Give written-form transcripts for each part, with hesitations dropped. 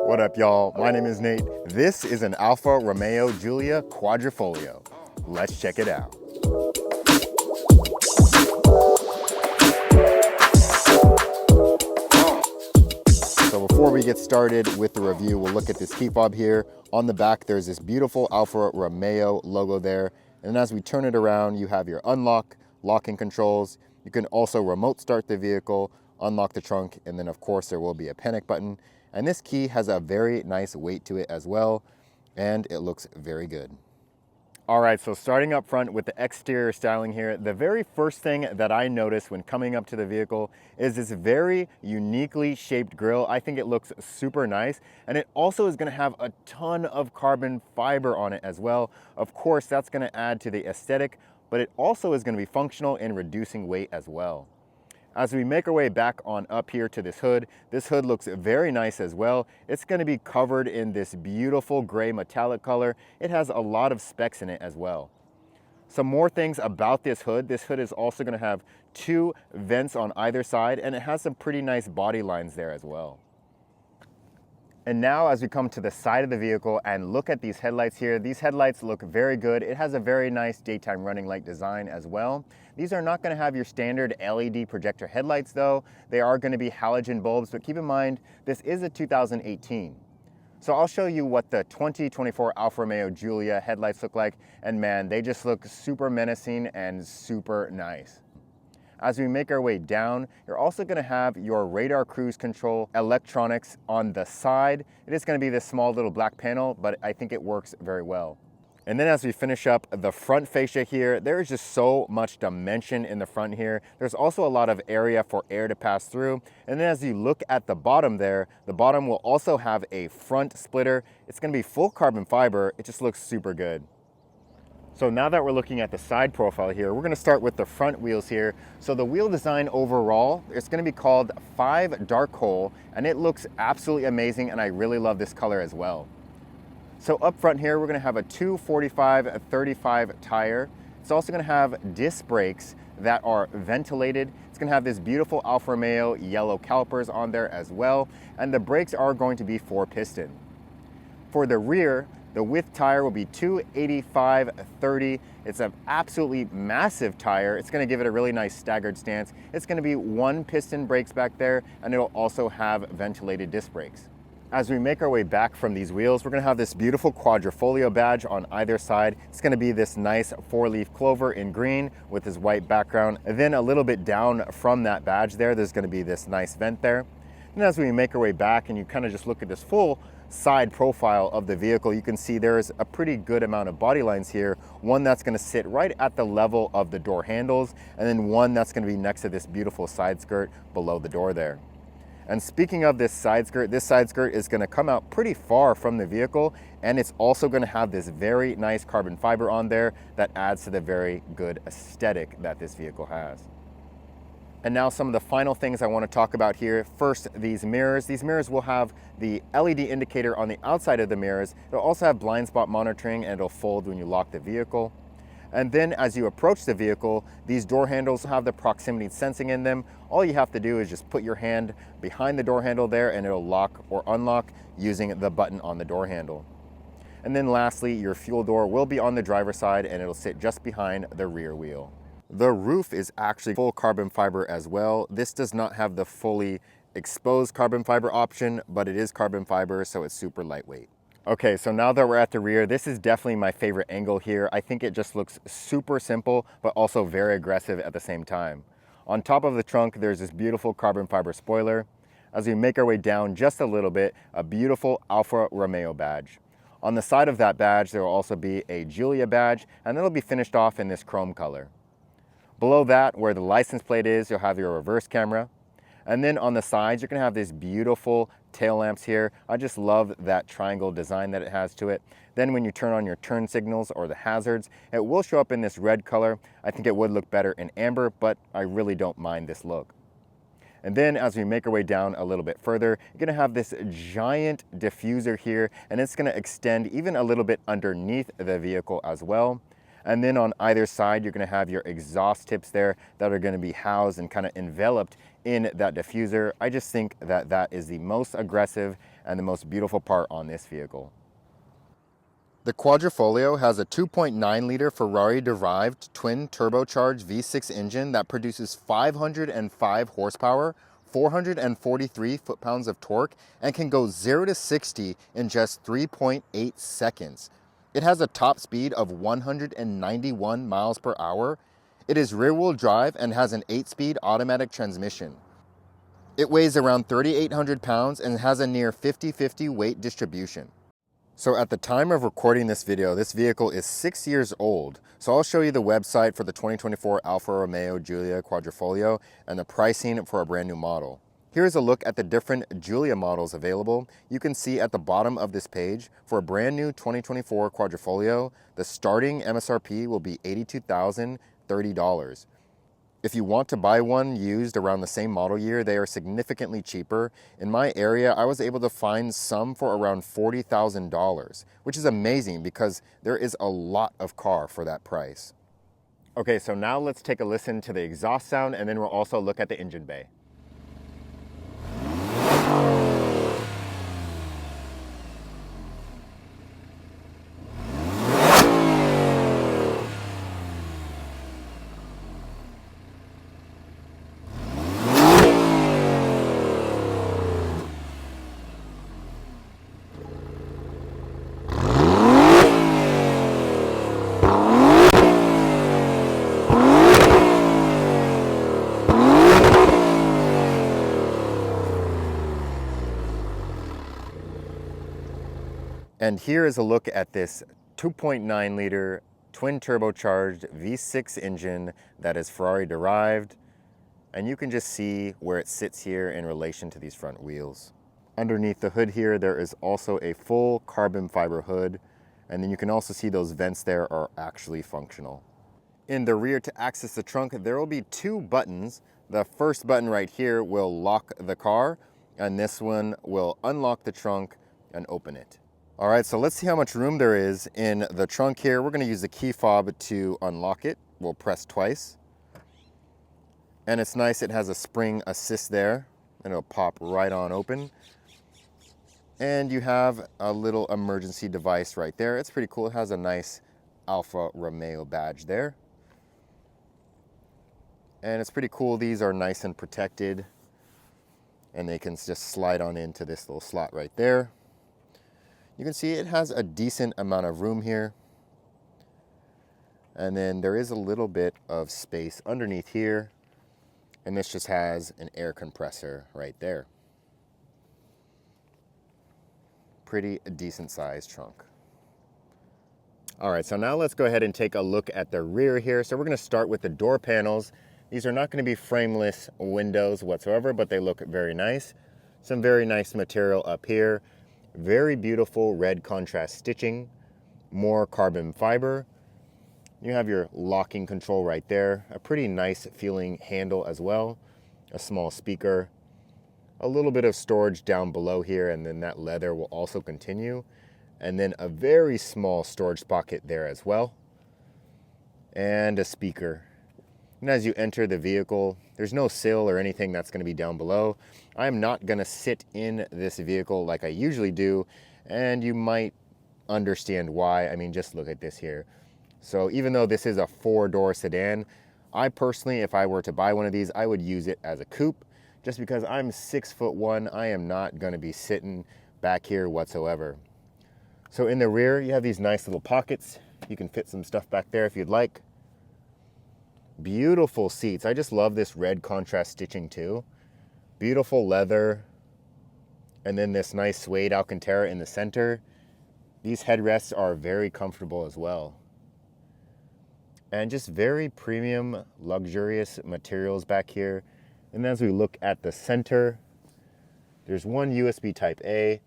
What up, y'all? My name is Nate. This is an Alfa Romeo Giulia Quadrifoglio. Let's check it out. So before we get started with the review, we'll look at this key fob here. On the back, there's this beautiful Alfa Romeo logo there. And as we turn it around, you have your unlock, locking controls. You can also remote start the vehicle, unlock the trunk, and then of course there will be a panic button. And this key has a very nice weight to it as well, and it looks very good. All right, so starting up front with the exterior styling here, the very first thing that I noticed when coming up to the vehicle is this very uniquely shaped grille. I think it looks super nice, and it also is gonna have a ton of carbon fiber on it as well. Of course, that's gonna add to the aesthetic, but it also is gonna be functional in reducing weight as well. As we make our way back on up here to this hood looks very nice as well. It's going to be covered in this beautiful gray metallic color. It has a lot of specs in it as well. Some more things about this hood is also going to have 2 vents on either side, and it has some pretty nice body lines there as well. And now as we come to the side of the vehicle and look at these headlights here, these headlights look very good. It has a very nice daytime running light design as well. These are not going to have your standard LED projector headlights though. They are going to be halogen bulbs, but keep in mind, this is a 2018. So I'll show you what the 2024 Alfa Romeo Giulia headlights look like, and man, they just look super menacing and super nice. As we make our way down, you're also going to have your radar cruise control electronics on the side. It is going to be this small little black panel, but I think it works very well. And then as we finish up the front fascia here, there is just so much dimension in the front here. There's also a lot of area for air to pass through. And then as you look at the bottom there, the bottom will also have a front splitter. It's going to be full carbon fiber. It just looks super good. So now that we're looking at the side profile here, we're going to start with the front wheels here. So the wheel design overall, it's going to be called 5 Dark Hole, and it looks absolutely amazing, and I really love this color as well. So up front here, we're going to have a 245/35 tire. It's also going to have disc brakes that are ventilated. It's going to have this beautiful Alfa Romeo yellow calipers on there as well, and the brakes are going to be 4-piston. For the rear, the width tire will be 285/30. It's an absolutely massive tire. It's going to give it a really nice staggered stance. It's going to be 1-piston brakes back there, and it'll also have ventilated disc brakes. As we make our way back from these wheels, we're going to have this beautiful Quadrifoglio badge on either side. It's going to be this nice 4-leaf clover in green with this white background. And then a little bit down from that badge there's going to be this nice vent there. And as we make our way back and you kind of just look at this full side profile of the vehicle, you can see there's a pretty good amount of body lines here. One that's going to sit right at the level of the door handles, and then one that's going to be next to this beautiful side skirt below the door there. And speaking of this side skirt is going to come out pretty far from the vehicle, and it's also going to have this very nice carbon fiber on there that adds to the very good aesthetic that this vehicle has. And now some of the final things I want to talk about here. First, these mirrors. These mirrors will have the LED indicator on the outside of the mirrors. It'll also have blind spot monitoring, and it'll fold when you lock the vehicle. And then as you approach the vehicle, these door handles have the proximity sensing in them. All you have to do is just put your hand behind the door handle there, and it'll lock or unlock using the button on the door handle. And then lastly, your fuel door will be on the driver's side, and it'll sit just behind the rear wheel. The roof is actually full carbon fiber as well. This does not have the fully exposed carbon fiber option, but it is carbon fiber, so it's super lightweight. Okay, so now that we're at the rear, this is definitely my favorite angle here. I think it just looks super simple, but also very aggressive at the same time. On top of the trunk, there's this beautiful carbon fiber spoiler. As we make our way down just a little bit, a beautiful Alfa Romeo badge. On the side of that badge, there will also be a Giulia badge, and it'll be finished off in this chrome color. Below that, where the license plate is, you'll have your reverse camera. And then on the sides, you're going to have this beautiful tail lamps here. I just love that triangle design that it has to it. Then when you turn on your turn signals or the hazards, it will show up in this red color. I think it would look better in amber, but I really don't mind this look. And then as we make our way down a little bit further, you're going to have this giant diffuser here, and it's going to extend even a little bit underneath the vehicle as well. And then on either side, you're gonna have your exhaust tips there that are gonna be housed and kind of enveloped in that diffuser. I just think that that is the most aggressive and the most beautiful part on this vehicle. The Quadrifoglio has a 2.9 liter Ferrari-derived twin-turbocharged V6 engine that produces 505 horsepower, 443 foot-pounds of torque, and can go 0 to 60 in just 3.8 seconds. It has a top speed of 191 miles per hour. It is rear-wheel drive and has an 8-speed automatic transmission. It weighs around 3,800 pounds and has a near 50-50 weight distribution. So at the time of recording this video, this vehicle is 6 years old. So I'll show you the website for the 2024 Alfa Romeo Giulia Quadrifoglio and the pricing for a brand new model. Here's a look at the different Giulia models available. You can see at the bottom of this page, for a brand new 2024 Quadrifoglio, the starting MSRP will be $82,030. If you want to buy one used around the same model year, they are significantly cheaper. In my area, I was able to find some for around $40,000, which is amazing because there is a lot of car for that price. Okay, so now let's take a listen to the exhaust sound and then we'll also look at the engine bay. And here is a look at this 2.9 liter twin turbocharged V6 engine that is Ferrari derived. And you can just see where it sits here in relation to these front wheels. Underneath the hood here, there is also a full carbon fiber hood. And then you can also see those vents there are actually functional. In the rear, to access the trunk, there will be 2 buttons. The first button right here will lock the car, and this one will unlock the trunk and open it. All right, so let's see how much room there is in the trunk here. We're gonna use the key fob to unlock it. We'll press twice. And it's nice, it has a spring assist there, and it'll pop right on open. And you have a little emergency device right there. It's pretty cool, it has a nice Alfa Romeo badge there. And it's pretty cool, these are nice and protected. And they can just slide on into this little slot right there. You can see it has a decent amount of room here. And then there is a little bit of space underneath here. And this just has an air compressor right there. Pretty decent sized trunk. All right, so now let's go ahead and take a look at the rear here. So we're gonna start with the door panels. These are not gonna be frameless windows whatsoever, but they look very nice. Some very nice material up here. Very beautiful red contrast stitching, more carbon fiber. You have your locking control right there. A pretty nice feeling handle as well. A small speaker. A little bit of storage down below here, and then that leather will also continue. And then a very small storage pocket there as well. And a speaker. And as you enter the vehicle, there's no sill or anything that's going to be down below. I'm not going to sit in this vehicle like I usually do, and you might understand why. I mean, just look at this here. So even though this is a 4-door sedan, I personally, if I were to buy one of these, I would use it as a coupe, just because I'm 6'1", I am not going to be sitting back here whatsoever. So in the rear, you have these nice little pockets. You can fit some stuff back there if you'd like. Beautiful seats. I just love this red contrast stitching too. Beautiful leather. And then this nice suede Alcantara in the center. These headrests are very comfortable as well. And just very premium, luxurious materials back here. And as we look at the center, there's one USB Type A.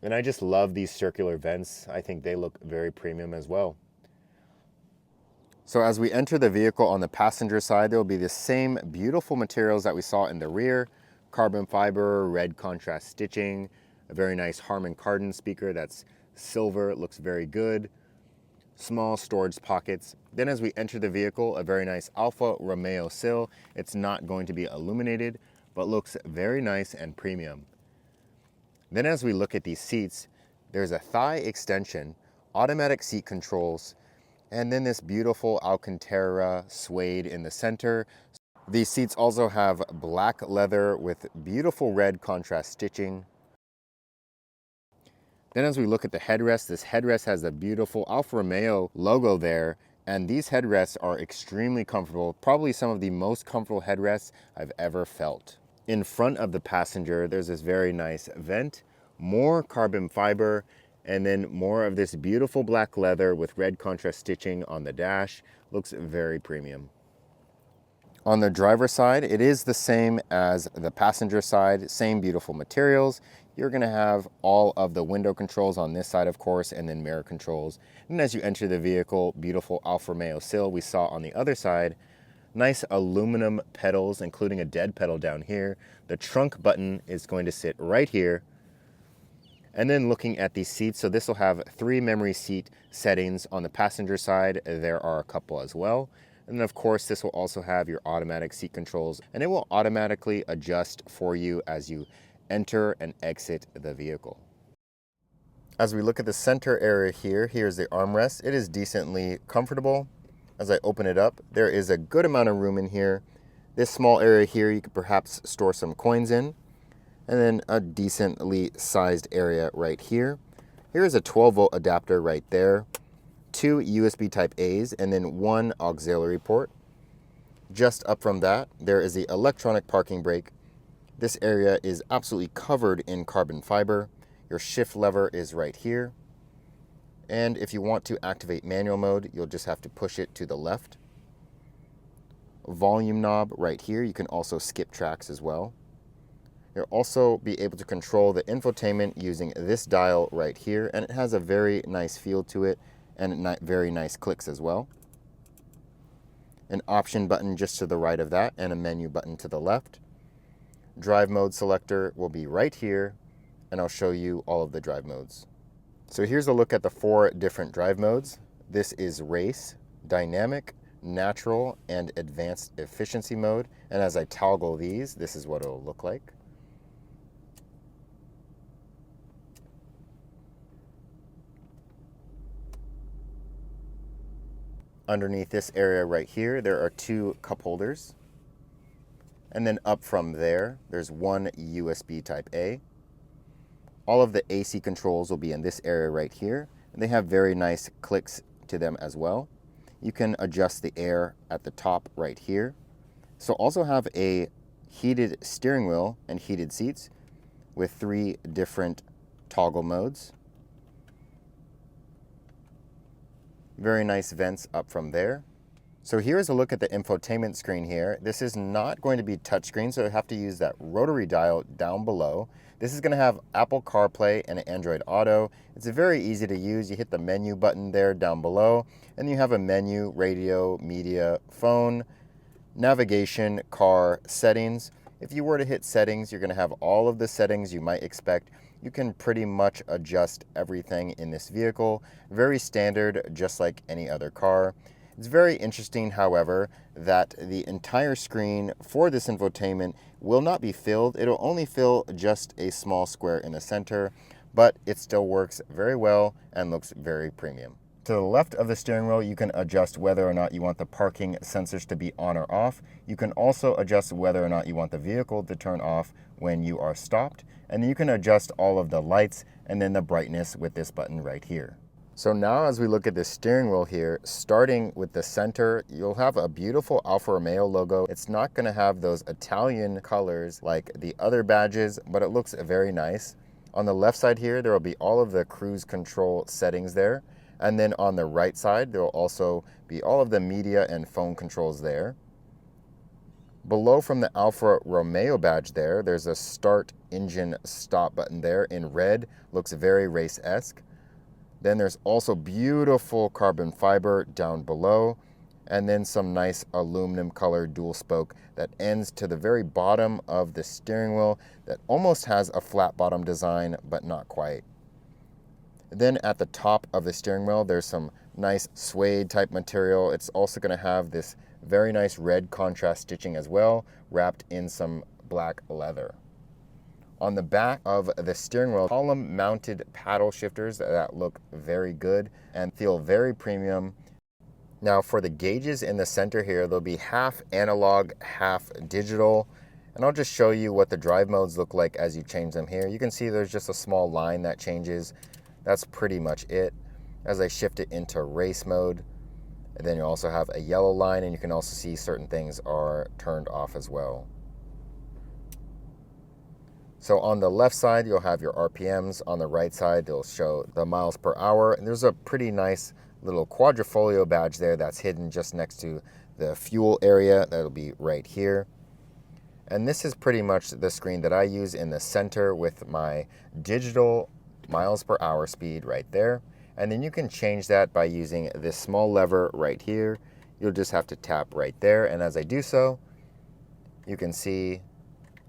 And I just love these circular vents. I think they look very premium as well. So as we enter the vehicle on the passenger side, there will be the same beautiful materials that we saw in the rear. Carbon fiber, red contrast stitching, a very nice Harman Kardon speaker that's silver. It looks very good. small storage pockets. Then as we enter the vehicle, a very nice Alfa Romeo sill. It's not going to be illuminated, but looks very nice and premium. Then as we look at these seats, there's a thigh extension, automatic seat controls, and then this beautiful Alcantara suede in the center. These seats also have black leather with beautiful red contrast stitching. Then as we look at the headrest, this headrest has a beautiful Alfa Romeo logo there, and these headrests are extremely comfortable, probably some of the most comfortable headrests I've ever felt. In front of the passenger, there's this very nice vent, more carbon fiber, and then more of this beautiful black leather with red contrast stitching on the dash. Looks very premium. On the driver's side, it is the same as the passenger side, same beautiful materials. You're gonna have all of the window controls on this side, of course, and then mirror controls. And as you enter the vehicle, beautiful Alfa Romeo sill we saw on the other side. Nice aluminum pedals, including a dead pedal down here. The trunk button is going to sit right here. And then looking at these seats, so this will have 3 memory seat settings. On the passenger side, there are a couple as well. And then of course, this will also have your automatic seat controls, and it will automatically adjust for you as you enter and exit the vehicle. As we look at the center area here, here's the armrest. It is decently comfortable. As I open it up, there is a good amount of room in here. This small area here, you could perhaps store some coins in. And then a decently sized area right here. Here is a 12-volt adapter right there. 2 USB type A's, and then 1 auxiliary port. Just up from that, there is the electronic parking brake. This area is absolutely covered in carbon fiber. Your shift lever is right here. And if you want to activate manual mode, you'll just have to push it to the left. Volume knob right here. You can also skip tracks as well. You'll also be able to control the infotainment using this dial right here, and it has a very nice feel to it and very nice clicks as well. An option button just to the right of that, and a menu button to the left. Drive mode selector will be right here, and I'll show you all of the drive modes. So here's a look at the 4 different drive modes. This is race, dynamic, natural, and advanced efficiency mode. And as I toggle these, this is what it'll look like. Underneath this area right here, there are 2 cup holders. And then up from there, there's 1 USB type A. All of the AC controls will be in this area right here. And they have very nice clicks to them as well. You can adjust the air at the top right here. So also have a heated steering wheel and heated seats with 3 different toggle modes. Very nice vents up from there. So here's a look at the infotainment screen here. This is not going to be touchscreen, so you have to use that rotary dial down below. This is going to have Apple CarPlay and Android Auto. It's very easy to use. You hit the menu button there down below, and you have a menu, radio, media, phone, navigation, car, settings. If you were to hit settings, you're going to have all of the settings you might expect. You can pretty much adjust everything in this vehicle. Very standard, just like any other car. It's very interesting, however, that the entire screen for this infotainment will not be filled. It'll only fill just a small square in the center, but it still works very well and looks very premium. To the left of the steering wheel, you can adjust whether or not you want the parking sensors to be on or off. You can also adjust whether or not you want the vehicle to turn off when you are stopped. And you can adjust all of the lights and then the brightness with this button right here. So now as we look at the steering wheel here, starting with the center, you'll have a beautiful Alfa Romeo logo. It's not going to have those Italian colors like the other badges, but it looks very nice. On the left side here, there will be all of the cruise control settings there. And then on the right side, there will also be all of the media and phone controls there. Below from the Alfa Romeo badge there, there's a start engine stop button there in red. Looks very race-esque. Then there's also beautiful carbon fiber down below, and then some nice aluminum colored dual spoke that ends to the very bottom of the steering wheel that almost has a flat bottom design, but not quite. Then at the top of the steering wheel, there's some nice suede type material. It's also going to have this very nice red contrast stitching as well, wrapped in some black leather. On the back of the steering wheel, column mounted paddle shifters that look very good and feel very premium. Now for the gauges in the center here, they'll be half analog, half digital. And I'll just show you what the drive modes look like as you change them here. You can see there's just a small line that changes. That's pretty much it. As I shift it into race mode, and then you also have a yellow line, and you can also see certain things are turned off as well. So on the left side, you'll have your RPMs. On the right side, it'll show the miles per hour. And there's a pretty nice little Quadrifoglio badge there that's hidden just next to the fuel area. That'll be right here. And this is pretty much the screen that I use in the center with my digital miles per hour speed right there. And then you can change that by using this small lever right here. You'll just have to tap right there. And as I do so, you can see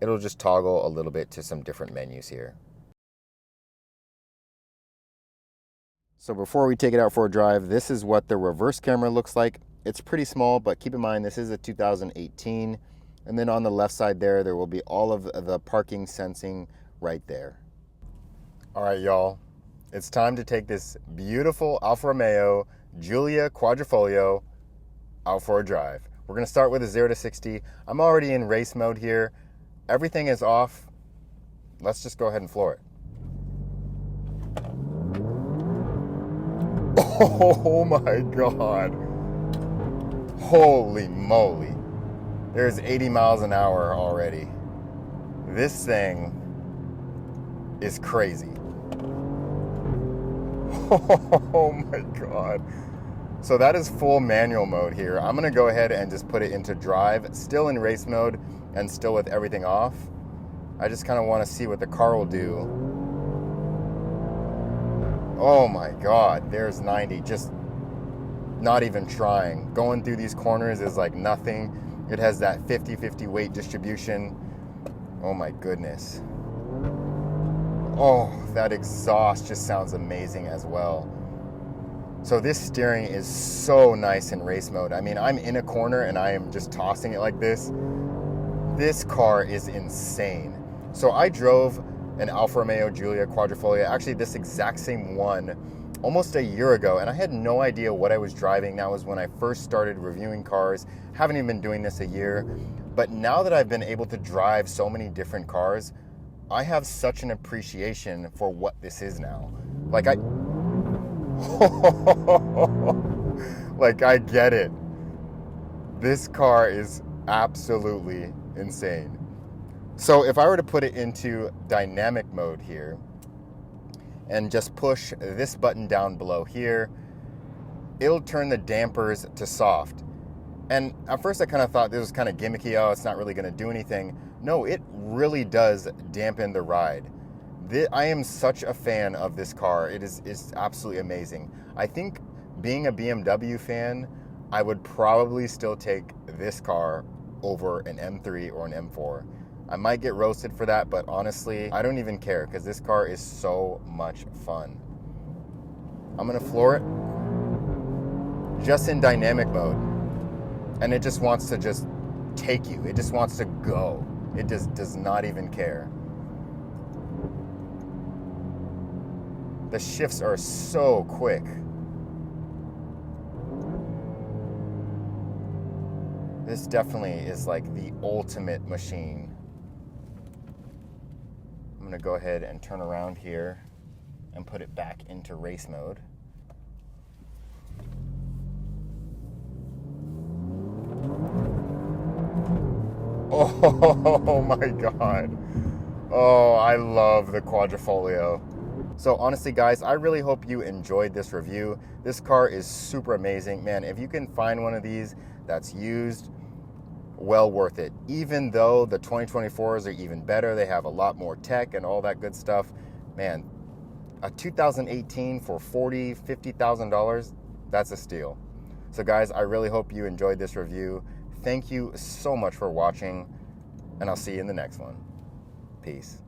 it'll just toggle a little bit to some different menus here. So before we take it out for a drive, this is what the reverse camera looks like. It's pretty small, but keep in mind this is a 2018. And then on the left side there will be all of the parking sensing right there. All right, y'all, it's time to take this beautiful Alfa Romeo Giulia Quadrifoglio out for a drive. We're gonna start with a 0 to 60. I'm already in race mode here. Everything is off. Let's just go ahead and floor it. Oh my God. Holy moly. There's 80 miles an hour already. This thing is crazy. Oh my God. So that is full manual mode here. I'm gonna go ahead and just put it into drive, still in race mode and still with everything off. I just kind of want to see what the car will do. Oh my God, there's 90, just not even trying. Going through these corners is like nothing. It has that 50-50 weight distribution. Oh my goodness. Oh, that exhaust just sounds amazing as well. So this steering is so nice in race mode. I mean, I'm in a corner and I am just tossing it like this. This car is insane. So I drove an Alfa Romeo Giulia Quadrifoglio, actually this exact same one, almost a year ago, and I had no idea what I was driving. That was when I first started reviewing cars. Haven't even been doing this a year. But now that I've been able to drive so many different cars, I have such an appreciation for what this is now. Like I get it. This car is absolutely insane. So if I were to put it into dynamic mode here and just push this button down below here, it'll turn the dampers to soft. And at first I kind of thought this was kind of gimmicky. Oh, it's not really going to do anything. No, it really does dampen the ride. I am such a fan of this car. It's absolutely amazing. I think being a BMW fan, I would probably still take this car over an M3 or an M4. I might get roasted for that, but honestly, I don't even care because this car is so much fun. I'm gonna floor it just in dynamic mode. And it just wants to just take you. It just wants to go. It just does not even care. The shifts are so quick. This definitely is like the ultimate machine. I'm gonna go ahead and turn around here and put it back into race mode. Oh my God. Oh, I love the Quadrifoglio. So honestly guys, I really hope you enjoyed this review. This car is super amazing. Man, if you can find one of these that's used, well worth it. Even though the 2024s are even better, they have a lot more tech and all that good stuff. Man, a 2018 for $40,000, $50,000, that's a steal. So guys, I really hope you enjoyed this review. Thank you so much for watching, and I'll see you in the next one. Peace.